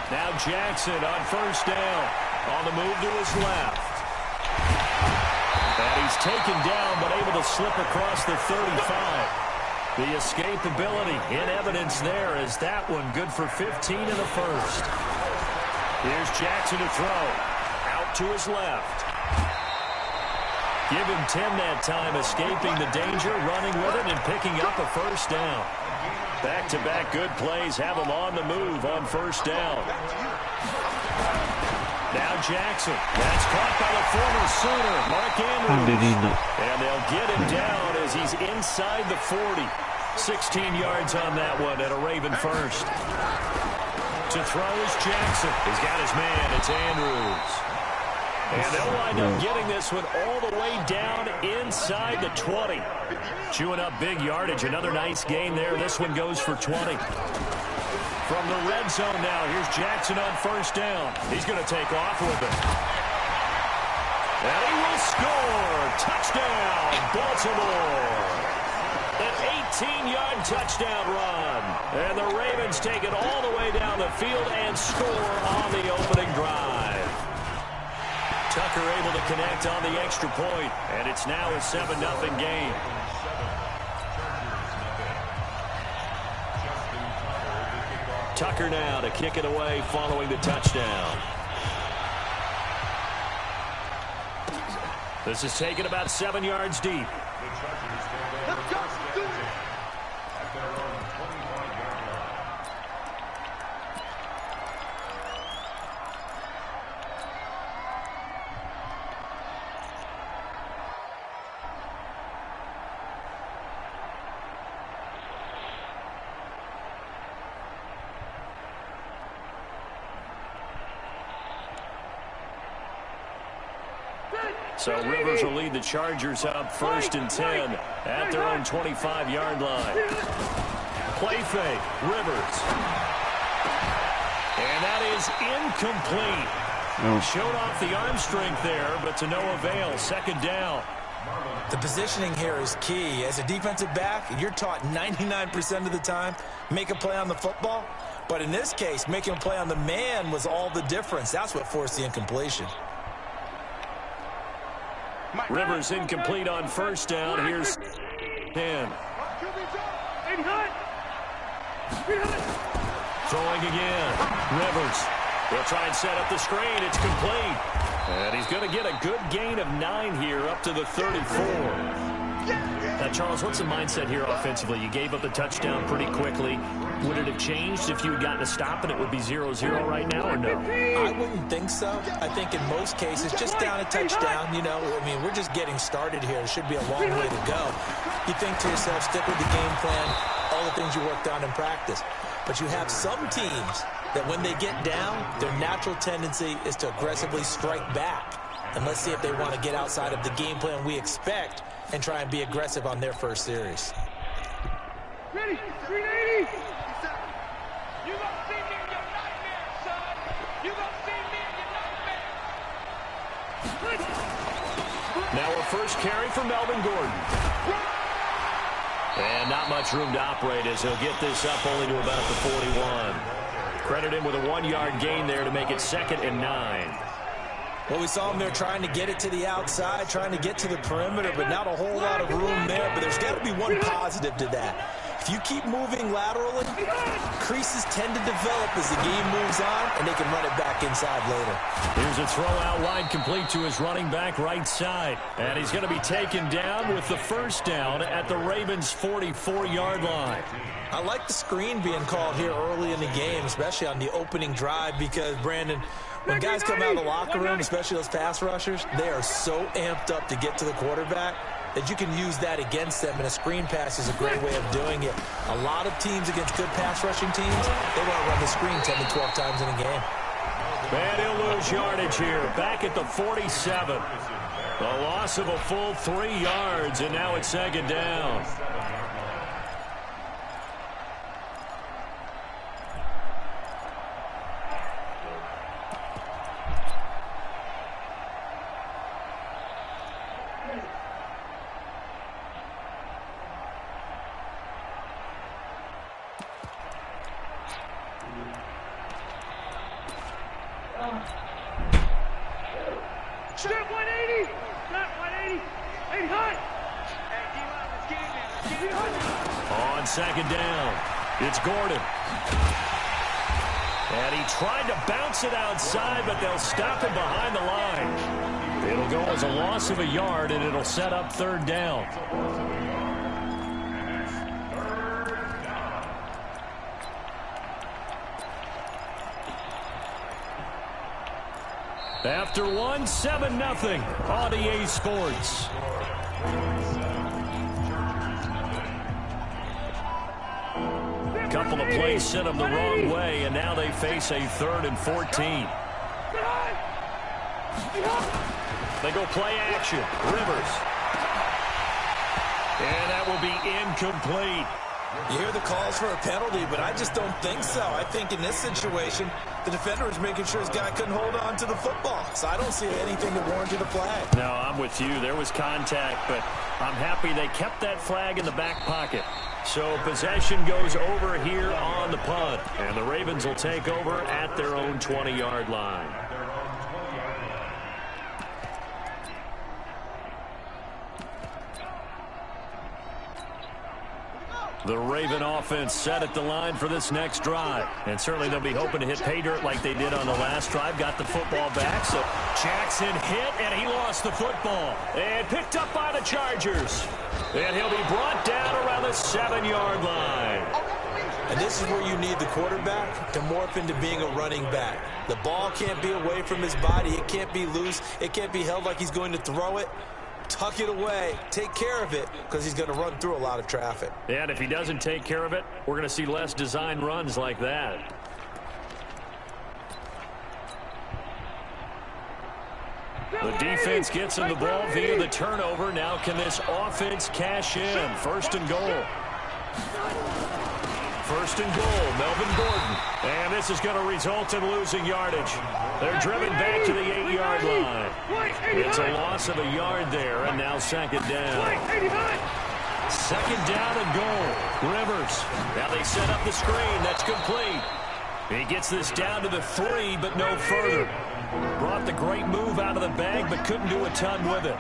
Now Jackson on first down. On the move to his left. And he's taken down but able to slip across the 35. The escapability in evidence there as that one good for 15 in the first. Here's Jackson to throw. Out to his left. Give him 10 that time, escaping the danger, running with it, and picking up a first down. Back-to-back good plays have him on the move on first down. Now Jackson. That's caught by the former Sooner, Mark Andrews. And they'll get him down as he's inside the 40. 16 yards on that one at a Raven first. To throw is Jackson. He's got his man. It's Andrews. And they'll wind up getting this one all the way down inside the 20. Chewing up big yardage. Another nice gain there. This one goes for 20. From the red zone now, here's Jackson on first down. He's going to take off with it. And he will score. Touchdown, Baltimore. An 18-yard touchdown run. And the Ravens take it all the way down the field and score on the opening drive. Tucker able to connect on the extra point, and it's now a 7-0 game. Tucker now to kick it away following the touchdown. This is taken about 7 yards deep. So Rivers will lead the Chargers up 1st and 10 at their own 25-yard line. Play fake, Rivers. And that is incomplete. Showed off the arm strength there, but to no avail. 2nd down. The positioning here is key. As a defensive back, you're taught 99% of the time, make a play on the football. But in this case, making a play on the man was all the difference. That's what forced the incompletion. Rivers incomplete on 1st down. Here's 10. Throwing again. Rivers. They'll try and set up the screen. It's complete. And he's going to get a good gain of 9 here up to the 34. Now, Charles, what's the mindset here offensively? You gave up the touchdown pretty quickly. Would it have changed if you had gotten a stop and it would be 0-0 right now, or no? I wouldn't think so. I think in most cases, just down a touchdown, you know, I mean, we're just getting started here. It should be a long way to go. You think to yourself, stick with the game plan, all the things you worked on in practice. But you have some teams that when they get down, their natural tendency is to aggressively strike back. And let's see if they want to get outside of the game plan we expect and try and be aggressive on their first series. Ready, 380. You gonna see me in your nightmare, son. You gonna see me in your nightmare. Now a first carry for Melvin Gordon. And not much room to operate as he'll get this up only to about the 41. Credit him with a 1-yard gain there to make it 2nd and 9. Well, we saw him there trying to get it to the outside, trying to get to the perimeter, but not a whole lot of room there. But there's got to be one positive to that. If you keep moving laterally, creases tend to develop as the game moves on, and they can run it back inside later. Here's a throw out wide complete to his running back right side. And he's going to be taken down with the first down at the Ravens' 44-yard line. I like the screen being called here early in the game, especially on the opening drive, because, Brandon, when guys come out of the locker room, especially those pass rushers, they are so amped up to get to the quarterback that you can use that against them, and a screen pass is a great way of doing it. A lot of teams against good pass rushing teams, they want to run the screen 10 to 12 times in a game. And he'll lose yardage here, back at the 47. A loss of a full 3 yards, and now it's 2nd down. On second down, it's Gordon. And he tried to bounce it outside, but they'll stop him behind the line. It'll go as a loss of a yard, and it'll set up third down. After one, 7-0 on EA Sports. Couple of plays sent them the wrong way, and now they face a 3rd and 14. They go play action. Rivers. And that will be incomplete. You hear the calls for a penalty, but I just don't think so. I think in this situation, the defender is making sure his guy couldn't hold on to the football. So I don't see anything that warranted a flag. No, I'm with you. There was contact, but I'm happy they kept that flag in the back pocket. So possession goes over here on the punt, and the Ravens will take over at their own 20-yard line. The Raven offense set at the line for this next drive. And certainly they'll be hoping to hit pay dirt like they did on the last drive. Got the football back. So Jackson hit, and he lost the football. And picked up by the Chargers. And he'll be brought down around the 7-yard line. And this is where you need the quarterback to morph into being a running back. The ball can't be away from his body. It can't be loose. It can't be held like he's going to throw it. Tuck it away. Take care of it, because he's going to run through a lot of traffic. And if he doesn't take care of it, we're going to see less design runs like that. The defense gets him the ball via the turnover. Now can this offense cash in? 1st and goal. 1st and goal, Melvin Gordon. And this is going to result in losing yardage. They're driven back to the 8-yard line. It's a loss of a yard there, and now 2nd down. 2nd down and goal. Rivers. Now they set up the screen. That's complete. He gets this down to the 3, but no further. Brought the great move out of the bag, but couldn't do a ton with it.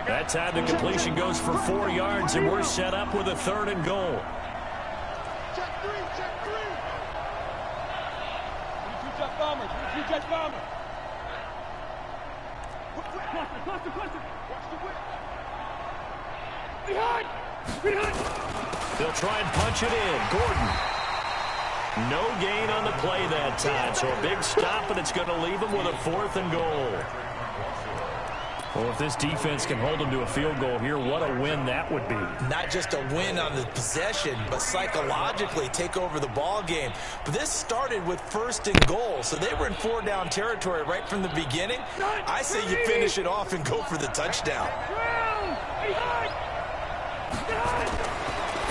That time the completion goes for 4 yards, and we're set up with a 3rd and goal. Check 3, check 3. 22 jet bombers, 22 jet bombers. Cluster. Watch the whip. Behind. They'll try and punch it in. Gordon. No gain on the play that time, so a big stop, and it's going to leave them with a 4th and goal. Well, if this defense can hold them to a field goal here, what a win that would be. Not just a win on the possession, but psychologically take over the ball game. But this started with 1st and goal, so they were in 4-down territory right from the beginning. I say you finish it off and go for the touchdown.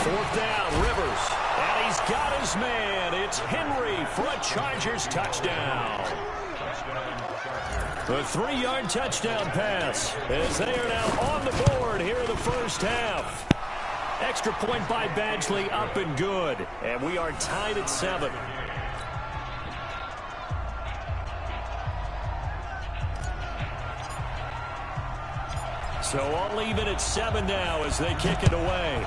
4th down, Rivers. And he's got his man. It's Henry for a Chargers touchdown. The 3-yard touchdown pass as they are now on the board here in the first half. Extra point by Badgley, up and good. And we are tied at 7. So I'll leave it at 7 now as they kick it away.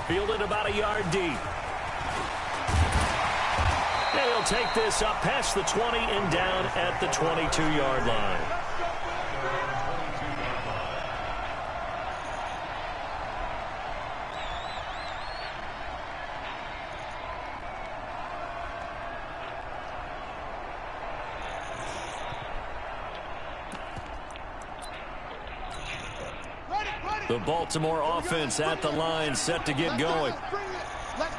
Fielded about a yard deep. And he'll take this up past the 20 and down at the 22-yard line. The Baltimore offense at the line, set to get going.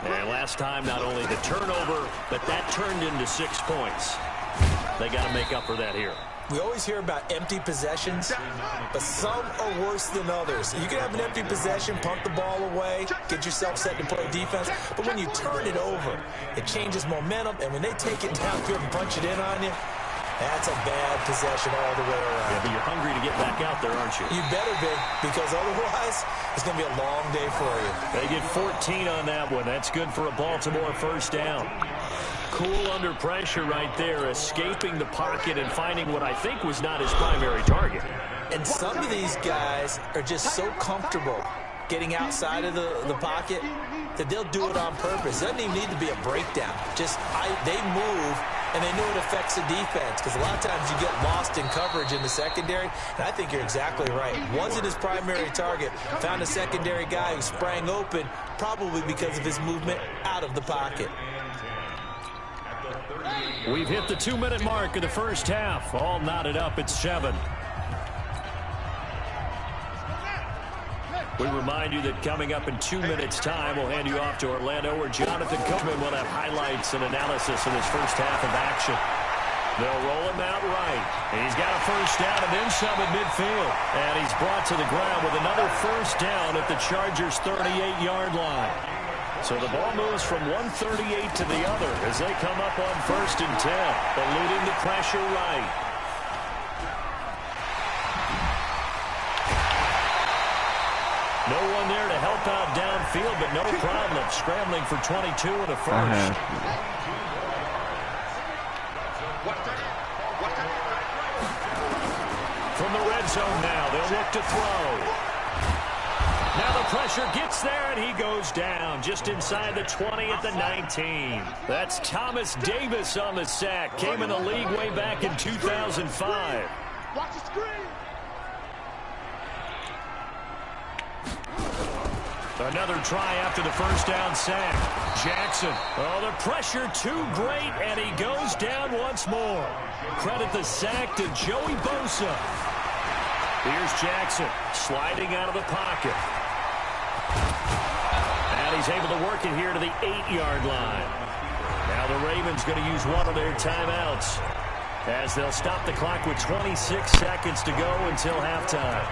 And last time, not only the turnover, but that turned into 6 points. They got to make up for that here. We always hear about empty possessions, but some are worse than others. You can have an empty possession, pump the ball away, get yourself set to play defense, but when you turn it over, it changes momentum, and when they take it downfield and punch it in on you, that's a bad possession all the way around. Yeah, but you're hungry to get back out there, aren't you? You better be, because otherwise, it's going to be a long day for you. They get 14 on that one. That's good for a Baltimore first down. Cool under pressure right there, escaping the pocket and finding what I think was not his primary target. And some of these guys are just so comfortable getting outside of the pocket that they'll do it on purpose. It doesn't even need to be a breakdown. Just they move, and they know it affects the defense, because a lot of times you get lost in coverage in the secondary, and I think you're exactly right. Wasn't his primary target. Found a secondary guy who sprang open, probably because of his movement out of the pocket. We've hit the 2-minute mark of the first half. All knotted up at 7. We remind you that coming up in 2 minutes' time, we'll hand you off to Orlando, where Jonathan Coachman will have highlights and analysis of this first half of action. They'll roll him out right. He's got a first down and then some at midfield. And he's brought to the ground with another first down at the Chargers' 38-yard line. So the ball moves from 138 to the other as they come up on 1st and 10, eluding the pressure right. No one there to help out downfield, but no problem. Scrambling for 22 and a first. From the red zone now, they'll look to throw. Now the pressure gets there, and he goes down just inside the 20 at the 19. That's Thomas Davis on the sack. Came in the league way back in 2005. Watch the screen. Another try after the first down sack. Jackson. Oh, the pressure too great, and he goes down once more. Credit the sack to Joey Bosa. Here's Jackson sliding out of the pocket. And he's able to work it here to the 8-yard line. Now the Ravens going to use one of their timeouts as they'll stop the clock with 26 seconds to go until halftime.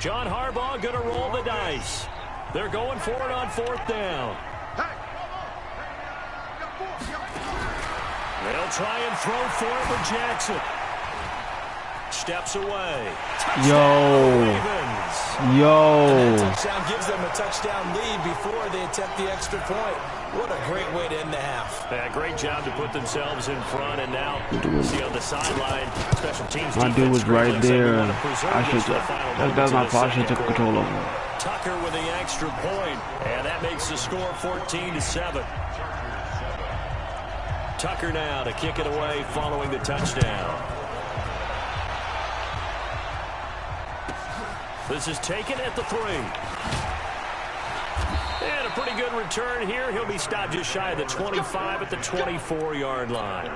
John Harbaugh going to roll the dice. They're going for it on 4th down. They'll try and throw for it with Jackson. Steps away. Touchdown, Ravens. And that touchdown gives them a touchdown lead before they attempt the extra point. What a great way to end the half. Yeah, great job to put themselves in front, and now see on the sideline, special teams. My dude was right there. That's my fault. I should have took control of him. Tucker with the extra point, and that makes the score 14-7. Tucker now to kick it away following the touchdown. This is taken at the 3. And a pretty good return here. He'll be stopped just shy of the 25 at the 24-yard line.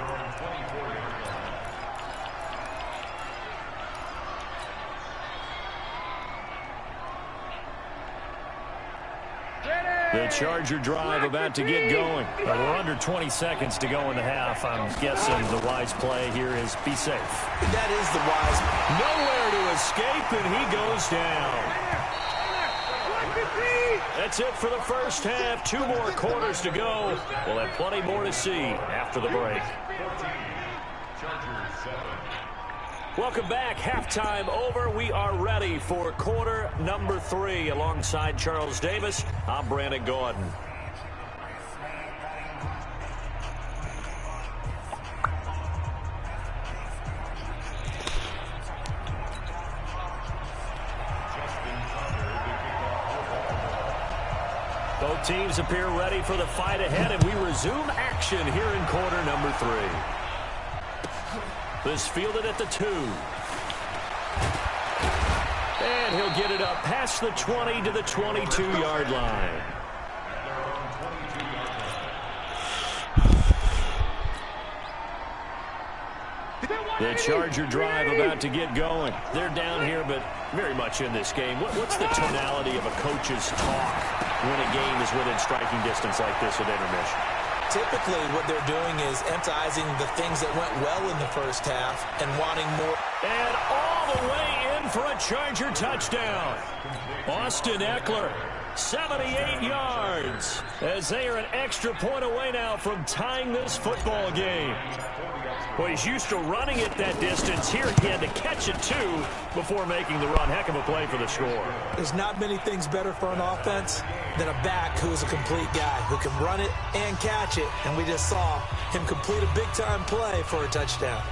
The Charger drive about to get going. We're under 20 seconds to go in the half. I'm guessing the wise play here is be safe. That is the wise. Nowhere to escape, and he goes down. That's it for the first half. 2 more quarters to go. We'll have plenty more to see after the break. Welcome back. Halftime over. We are ready for quarter number 3. Alongside Charles Davis, I'm Brandon Gordon. Both teams appear ready for the fight ahead, and we resume action here in quarter number 3. This fielded at the 2. And he'll get it up past the 20 to the 22-yard line. The Charger drive about to get going. They're down here, but very much in this game. What's the tonality of a coach's talk when a game is within striking distance like this at intermission? Typically, what they're doing is emphasizing the things that went well in the first half and wanting more. And all the way in for a Charger touchdown. Austin Eckler 78 yards, as they are an extra point away now from tying this football game. Well, he's used to running it that distance. Here he had to catch it, too, before making the run. Heck of a play for the score. There's not many things better for an offense than a back who is a complete guy, who can run it and catch it. And we just saw him complete a big-time play for a touchdown.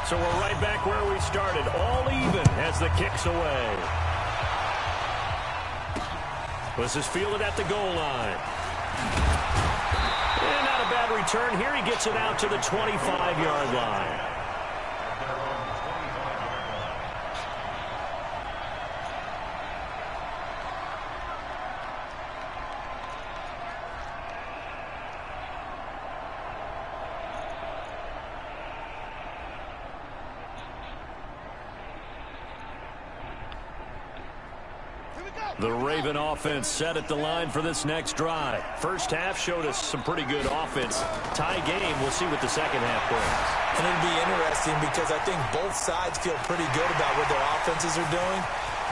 So we're right back where we started, all even as the kick's away. This is fielded at the goal line. And not a bad return here. He gets it out to the 25-yard line. The Raven offense set at the line for this next drive. First half showed us some pretty good offense. Tie game. We'll see what the second half brings. And it'll be interesting because I think both sides feel pretty good about what their offenses are doing.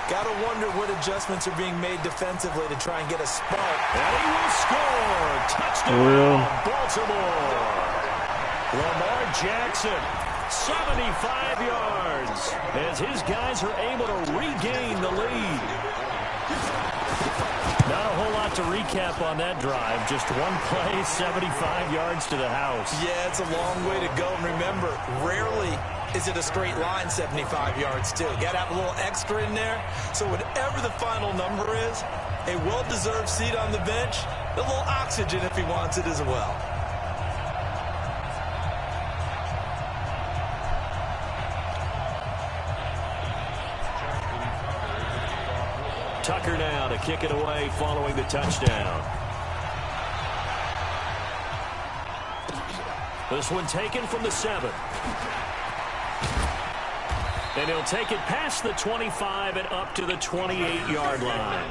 Got to wonder what adjustments are being made defensively to try and get a spark. And he will score. Touchdown, Baltimore. Lamar Jackson, 75 yards, as his guys are able to regain the lead. Not a whole lot to recap on that drive. Just one play, 75 yards to the house. Yeah, it's a long way to go. And remember, rarely is it a straight line 75 yards, too. Got to have a little extra in there. So whatever the final number is, a well-deserved seat on the bench, a little oxygen if he wants it as well. Tucker now to kick it away following the touchdown. This one taken from the 7. And he'll take it past the 25 and up to the 28-yard line.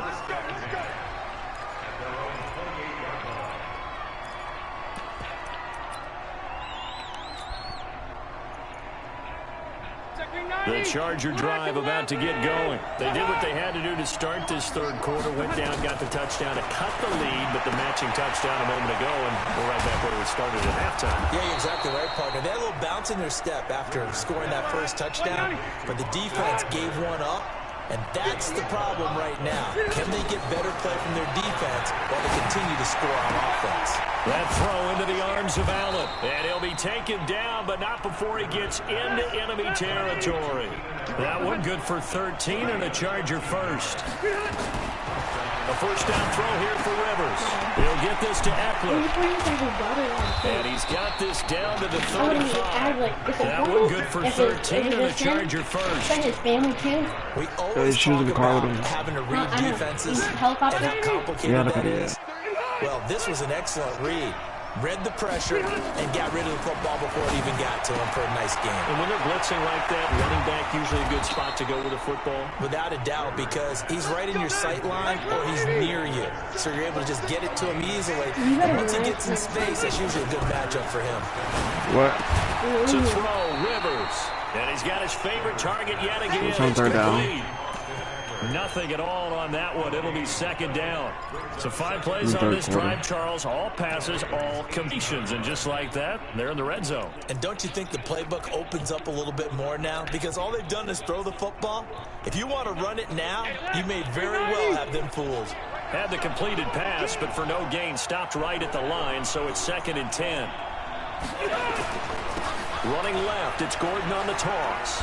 The Charger drive about to get going. They did what they had to do to start this third quarter. Went down, got the touchdown to cut the lead, but the matching touchdown a moment ago, and we're right back where we started at halftime. Yeah, you're exactly right, partner. They had a little bounce in their step after scoring that first touchdown, but the defense gave one up, and that's the problem right now. Can they get better play from their defense while they continue to score on offense? That throw into the arms of Allen, and he'll be taken down, but not before he gets into enemy territory. That one good for 13 and a Charger first. A first down throw here for Rivers. He'll get this to Eckler. And he's got this down to the 35. That one good for 13 and a Charger first. We always talk about having to read defenses and how complicated that is. Well, this was an excellent read. Read the pressure and got rid of the football before it even got to him for a nice game. And when they're blitzing like that, running back usually a good spot to go with the football? Without a doubt, because he's right in your sight line or he's near you. So you're able to just get it to him easily. And once he gets in space, that's usually a good matchup for him. What? To throw, Rivers. And he's got his favorite target yet again. It's on third down. Nothing at all on that one. It'll be second down. So 5 plays on this drive, Charles. All passes, all completions. And just like that, they're in the red zone. And don't you think the playbook opens up a little bit more now? Because all they've done is throw the football. If you want to run it now, you may very well have them fooled. Had the completed pass, but for no gain, stopped right at the line, so it's 2nd and 10. Running left, it's Gordon on the toss.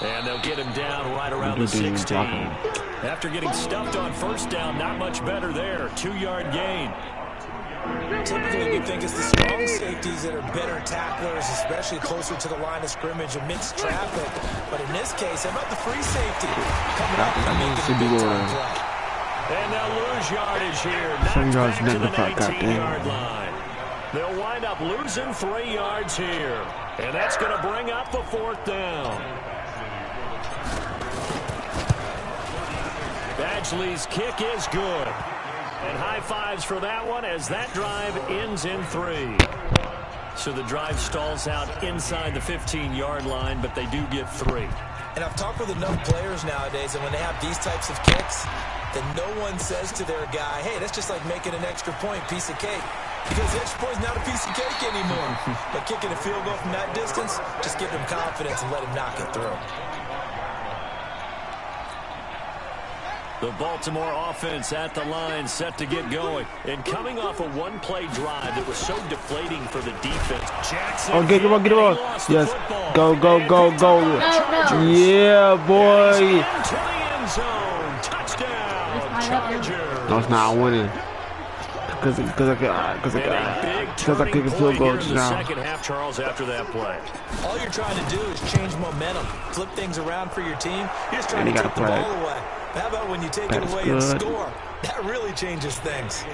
And they'll get him down right around the 16. After getting stuffed on first down, not much better there. 2-yard gain. Typically, we think it's the strong safeties that are better tacklers, especially closer to the line of scrimmage amidst traffic. But in this case, how about the free safety coming up and making a big-time play? And they'll lose yardage here. Knocked back to the 19-yard line. They'll wind up losing 3 yards here. And that's going to bring up the 4th down. Badgley's kick is good. And high fives for that one as that drive ends in 3. So the drive stalls out inside the 15-yard line, but they do get 3. And I've talked with enough players nowadays, and when they have these types of kicks, then no one says to their guy, hey, that's just like making an extra point, piece of cake. Because the extra point is not a piece of cake anymore. But kicking a field goal from that distance, just give him confidence and let him knock it through. The Baltimore offense at the line, set to get going. And coming off a one-play drive that was so deflating for the defense. Jackson. Oh, get him up, get him up. Yes. Go, go, go, go. Yeah, boy. Into the end zone. Touchdown, Chargers. No, it's not winning. Because I kick a field goal just now. Second half, Charles, after that play. All you're trying to do is change momentum, flip things around for your team. You're just trying to take the ball away. How about when you take it away and score? That really changes things.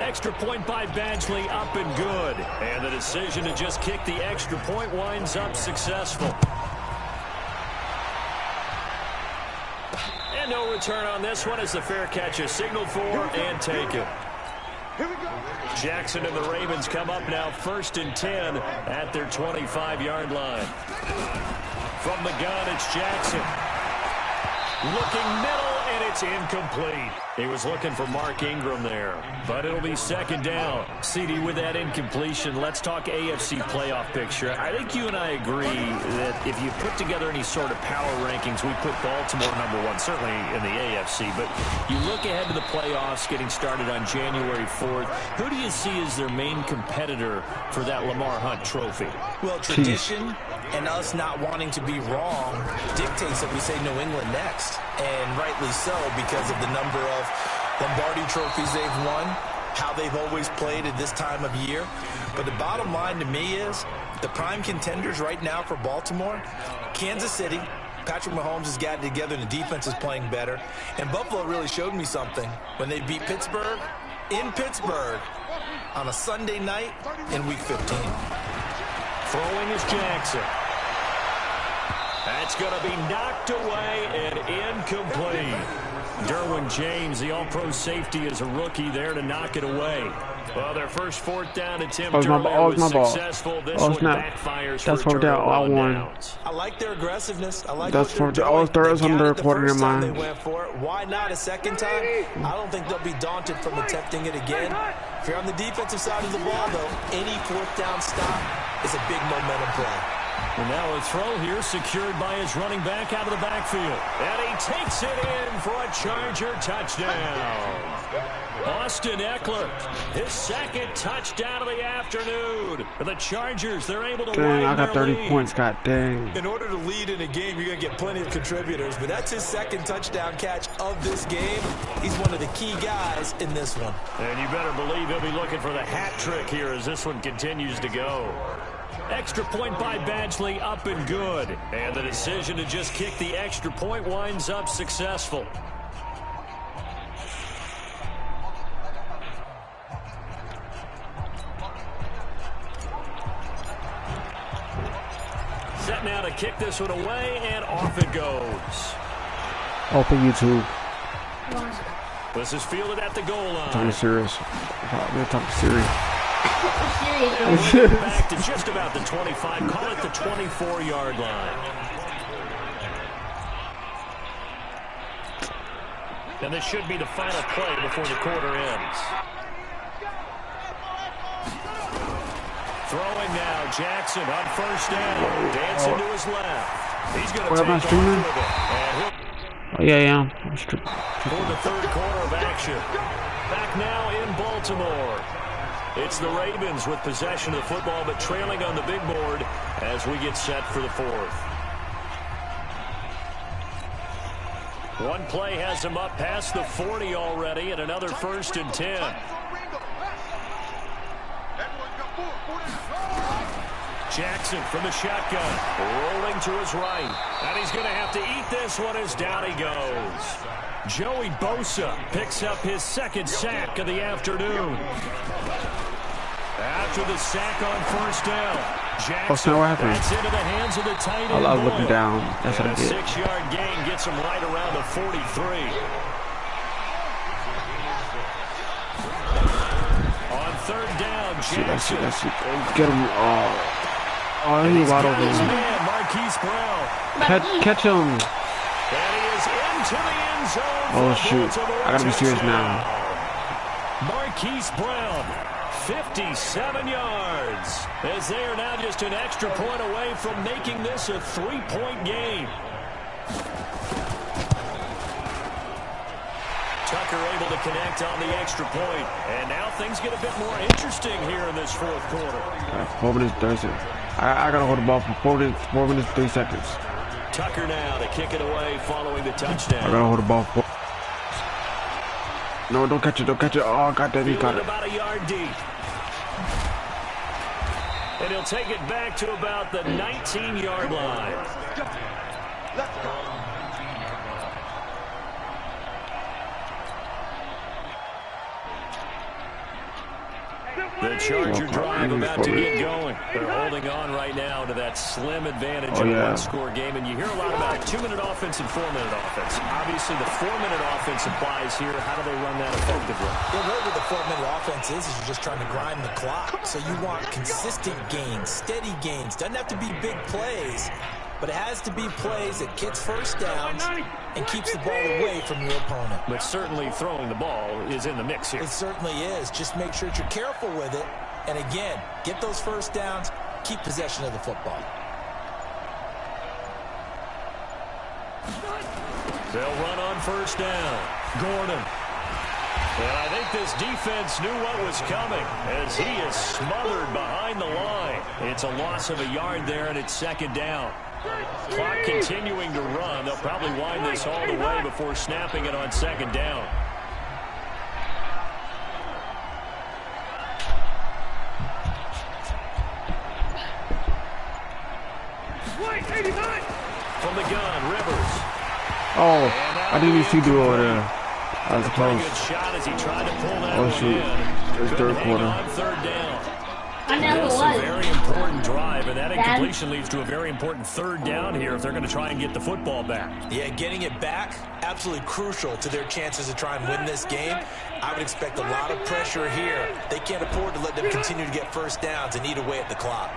Extra point by Badgley, up and good. And the decision to just kick the extra point winds up successful. And no return on this one as the fair catch is signaled for and taken. Jackson and the Ravens come up now 1st and 10 at their 25-yard line. From the gun, it's Jackson. Looking middle, and it's incomplete. He was looking for Mark Ingram there, but it'll be 2nd down. CD, with that incompletion, let's talk AFC playoff picture. I think you and I agree that if you put together any sort of power rankings, we put Baltimore #1, certainly in the AFC. But you look ahead to the playoffs getting started on January 4th. Who do you see as their main competitor for that Lamar Hunt trophy? Well, tradition and us not wanting to be wrong dictates that we say New England next. And rightly so, because of the number of Lombardi trophies they've won, how they've always played at this time of year. But the bottom line to me is the prime contenders right now for Baltimore, Kansas City. Patrick Mahomes has got it together and the defense is playing better. And Buffalo really showed me something when they beat Pittsburgh in Pittsburgh on a Sunday night in Week 15. Throwing is Jackson. That's going to be knocked away and incomplete. Derwin James, the all-pro safety, is a rookie there to knock it away. Well, their first 4th down attempt was successful. This one backfires for a turnover on downs. I like their aggressiveness. I like that's for all thirds on the recording in mind. They went for it. Why not a second time? I don't think they'll be daunted from attempting it again. If you're on the defensive side of the ball, though, any 4th down stop is a big momentum play. And now a throw here secured by his running back out of the backfield. And he takes it in for a Charger touchdown. Austin Eckler, his 2nd touchdown of the afternoon. For the Chargers, they're able to win. I got 30 points, god dang. In order to lead in a game, you're going to get plenty of contributors, but that's his 2nd touchdown catch of this game. He's one of the key guys in this one. And you better believe he'll be looking for the hat trick here as this one continues to go. Extra point by Badgley, up and good. And the decision to just kick the extra point winds up successful. Set now to kick this one away, and off it goes. Open YouTube. This is fielded at the goal line. I'm serious. I'm talking serious. Back to just about the 25. Call it the 24-yard line. And this should be the final play before the quarter ends. Throwing now, Jackson on 1st down. Dancing to his left. He's going to take off with it. Oh, yeah. For the 3rd quarter of action. Back now in Baltimore. It's the Ravens with possession of the football, but trailing on the big board as we get set for the 4th. One play has him up past the 40 already, and another 1st and 10. Jackson from the shotgun, rolling to his right. And he's going to have to eat this one as down he goes. Joey Bosa picks up his 2nd sack of the afternoon. After the sack on 1st down, Jackson gets into the hands of the tight end. I love looking down. That's what I did. A 6-yard gain gets him right around the 43. third down. That's it. Get him. Oh, he's wide open. Marquise Brown. Catch him. And he is into the end zone. Oh, shoot. I gotta be serious now. Marquise Brown, 57 yards. As they are now just an extra point away from making this a 3-point game. Tucker able to connect on the extra point. And now things get a bit more interesting here in this fourth quarter. 4 minutes, 30 seconds. I gotta hold the ball for 4 minutes, 3 seconds. Tucker now to kick it away following the touchdown. I gotta hold the ball for... No, don't catch it. Oh, God damn, he got it. About a yard deep. And he'll take it back to about the 19-yard line. Let's go. The Charger drive about to get going. They're holding on right now to that slim advantage in a one-score game. And you hear a lot about 2-minute offense and 4-minute offense. Obviously, the 4-minute offense applies here. How do they run that effectively? Yeah, what the 4-minute offense is you're just trying to grind the clock. So you want consistent gains, steady gains. Doesn't have to be big plays, but it has to be plays that gets first downs and keeps the ball away from your opponent. But certainly throwing the ball is in the mix here. It certainly is. Just make sure that you're careful with it. And again, get those first downs, keep possession of the football. They'll run on first down. Gordon. And I think this defense knew what was coming as he is smothered behind the line. It's a loss of a yard there, and it's second down. Clock continuing to run. They'll probably wind this all the way before snapping it on second down. From the gun, Rivers. Oh, I didn't even see the over there. That was close. Good shot as he tried to pull that Oh, shoot. It's third quarter. Third down. I know it That's was. a very important drive, and that incompletion leads to a very important third down here if they're going to try and get the football back. Yeah, getting it back, absolutely crucial to their chances to try and win this game. I would expect a lot of pressure here. They can't afford to let them continue to get first downs and eat away at the clock.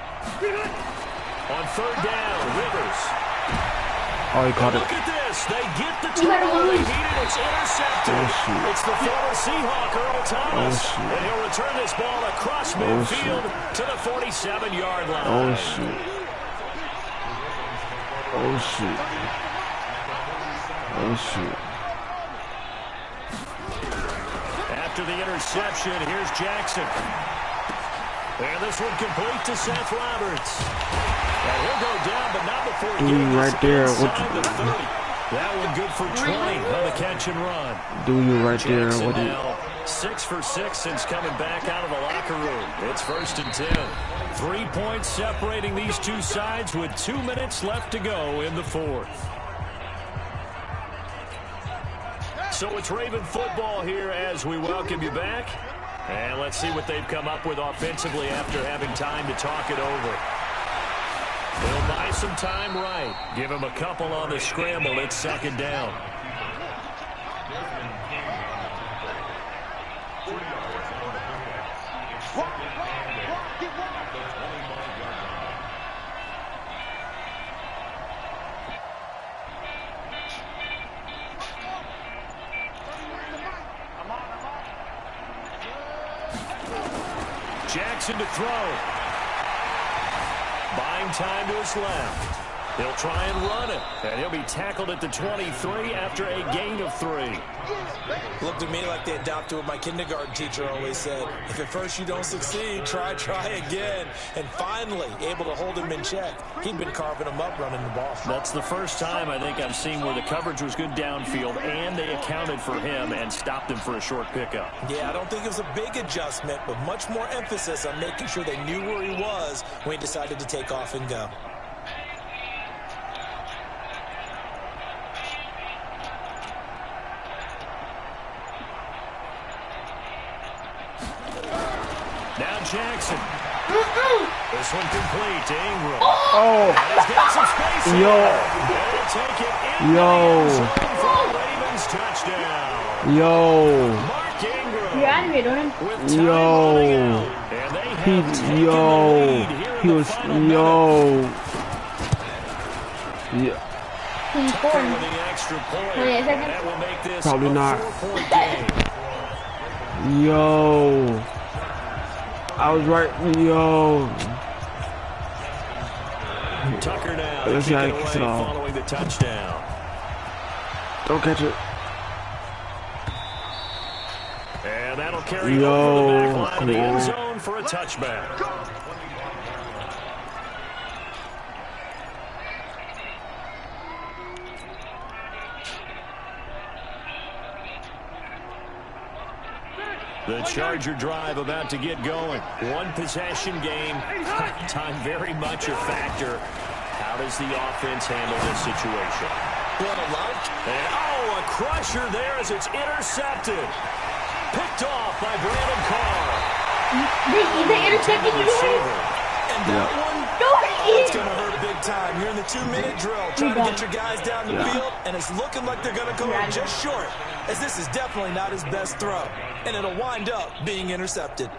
On third down, Rivers. Oh, he caught it. Look at this. They get the turnover they needed. It's intercepted. Oh, shoot. It's the former Seahawk, Earl Thomas. Oh, shoot. And he'll return this ball across midfield to the 47-yard line. Oh, shoot. Oh, shoot. Oh, shoot. After the interception, here's Jackson. And this one complete to Seth Roberts. And he'll go down, but not before he gets right there. inside the 30. That one good for 20 on the catch and run. Do you right there? Jackson What do you... now 6 for 6 since coming back out of the locker room. It's 1st and 10. 3 points separating these two sides with 2 minutes left to go in the fourth. So it's Raven football here as we welcome you back. And let's see what they've come up with offensively after having time to talk it over. They'll buy some time right. Give him a couple on the scramble. It's second down. Jackson to throw. Buying time to his left. He'll try and run it. And he'll be tackled at the 23 after a gain of 3. Looked to me like they adopted what my kindergarten teacher always said. If at first you don't succeed, try again. And finally, able to hold him in check. He'd been carving him up running the ball. That's the first time I think I've seen where the coverage was good downfield and they accounted for him and stopped him for a short pickup. Yeah, I don't think it was a big adjustment, but much more emphasis on making sure they knew where he was when he decided to take off and go. Now Jackson. This one complete to Ingram. Oh. He's got some space here. They'll take it in the end zone for a Ravens touchdown. Yo. Mark Ingram. You're out of here, don't you? Yo. He was, yo. Yeah. Probably not. Yo. I was right. Yo. Tucker now. Let's see how he kicks it off. Following the touchdown. Don't catch it. And that'll carry over the back line of the end zone for a touchback. The Charger drive about to get going. One possession game. Time very much a factor. How does the offense handle this situation? What a lot. And, a crusher there as it's intercepted. Picked off by Brandon Carr. They intercepted you. And that one, it's going to hurt big time. You're in the 2-minute drill, trying to get your guys down the field, and it's looking like they're going to go just short, as this is definitely not his best throw, and it'll wind up being intercepted.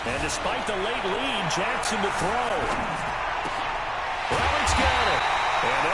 And despite the late lead, Jackson to throw. Well, it's got it. And